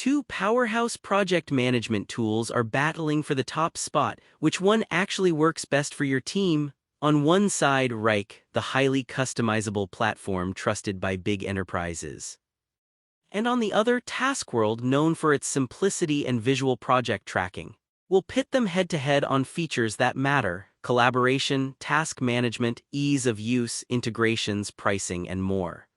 Two powerhouse project management tools are battling for the top spot. Which one actually works best for your team? On one side, Wrike, the highly customizable platform trusted by big enterprises. And on the other, Taskworld, known for its simplicity and visual project tracking. We'll pit them head-to-head on features that matter: collaboration, task management, ease of use, integrations, pricing, and more.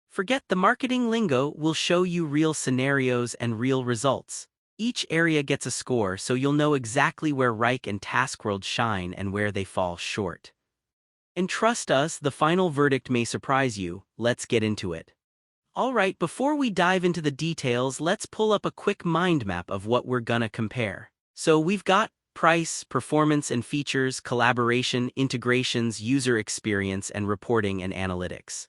Forget the marketing lingo, we'll show you real scenarios and real results. Each area gets a score, so you'll know exactly where Wrike and Taskworld shine and where they fall short. And trust us, the final verdict may surprise you. Let's get into it. Alright, before we dive into the details, let's pull up a quick mind map of what we're gonna compare. So we've got price, performance and features, collaboration, integrations, user experience, and reporting and analytics.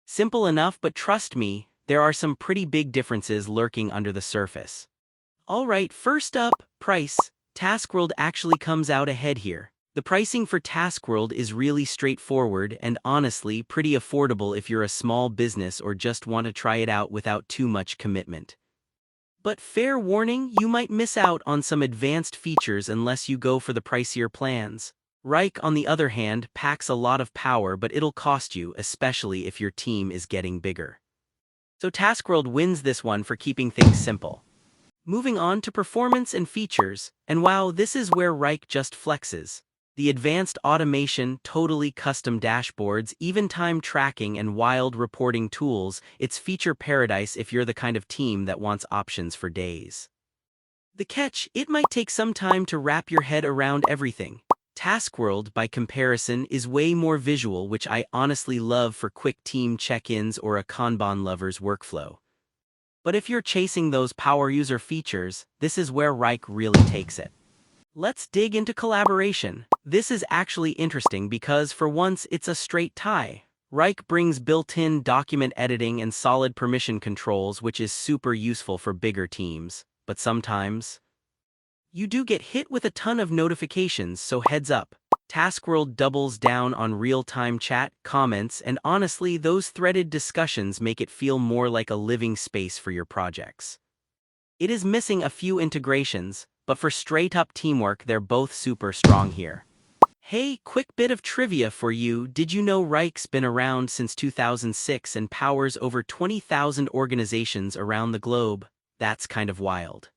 Simple enough, but trust me, there are some pretty big differences lurking under the surface. Alright, first up, price. Taskworld actually comes out ahead here. The pricing for Taskworld is really straightforward and honestly pretty affordable if you're a small business or just want to try it out without too much commitment. But fair warning, you might miss out on some advanced features unless you go for the pricier plans. Wrike, on the other hand, packs a lot of power, but it'll cost you, especially if your team is getting bigger. So Taskworld wins this one for keeping things simple. Moving on to performance and features, and wow, this is where Wrike just flexes. The advanced automation, totally custom dashboards, even time tracking and wild reporting tools, it's feature paradise if you're the kind of team that wants options for days. The catch, it might take some time to wrap your head around everything. Taskworld, by comparison, is way more visual, which I honestly love for quick team check-ins or a Kanban lover's workflow. But if you're chasing those power user features, this is where Wrike really takes it. Let's dig into collaboration. This is actually interesting because for once it's a straight tie. Wrike brings built-in document editing and solid permission controls, which is super useful for bigger teams. But sometimes you do get hit with a ton of notifications, so heads up. Taskworld doubles down on real-time chat, comments, and honestly, those threaded discussions make it feel more like a living space for your projects. It is missing a few integrations, but for straight-up teamwork, they're both super strong here. Hey, quick bit of trivia for you. Did you know Wrike's been around since 2006 and powers over 20,000 organizations around the globe? That's kind of wild.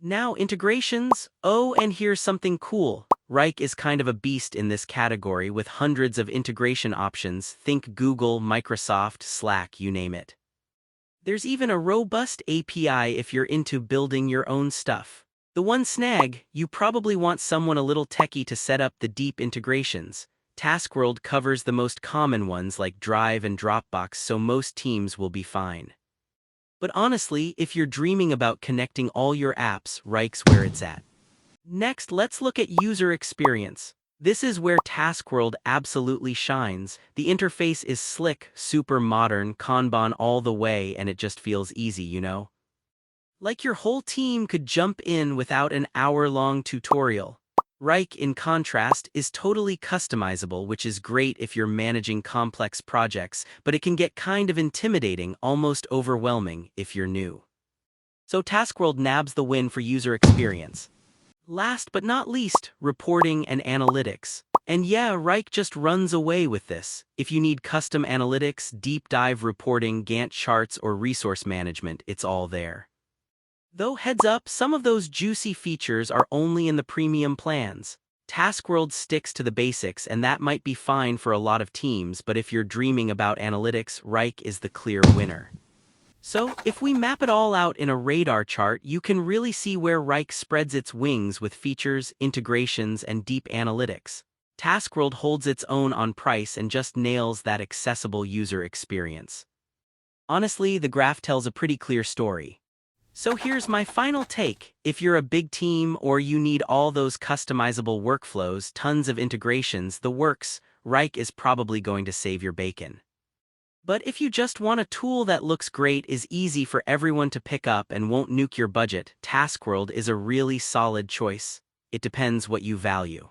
Now, integrations. Oh, and here's something cool. Wrike is kind of a beast in this category with hundreds of integration options. Think Google, Microsoft, Slack, you name it. There's even a robust API if you're into building your own stuff. The one snag, you probably want someone a little techie to set up the deep integrations. Taskworld covers the most common ones like Drive and Dropbox, so most teams will be fine. But honestly, if you're dreaming about connecting all your apps, Wrike's where it's at. Next, let's look at user experience. This is where Taskworld absolutely shines. The interface is slick, super modern, Kanban all the way, and it just feels easy, you know? Like your whole team could jump in without an hour-long tutorial. Wrike, in contrast, is totally customizable, which is great if you're managing complex projects, but it can get kind of intimidating, almost overwhelming, if you're new. So Taskworld nabs the win for user experience. Last but not least, reporting and analytics. And yeah, Wrike just runs away with this. If you need custom analytics, deep dive reporting, Gantt charts, or resource management, it's all there. Though heads up, some of those juicy features are only in the premium plans. Taskworld sticks to the basics, and that might be fine for a lot of teams, but if you're dreaming about analytics, Wrike is the clear winner. So, if we map it all out in a radar chart, you can really see where Wrike spreads its wings with features, integrations, and deep analytics. Taskworld holds its own on price and just nails that accessible user experience. Honestly, the graph tells a pretty clear story. So here's my final take. If you're a big team or you need all those customizable workflows, tons of integrations, the works, Wrike is probably going to save your bacon. But if you just want a tool that looks great, is easy for everyone to pick up, and won't nuke your budget, Taskworld is a really solid choice. It depends what you value.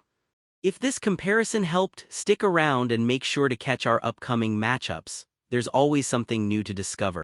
If this comparison helped, stick around and make sure to catch our upcoming matchups. There's always something new to discover.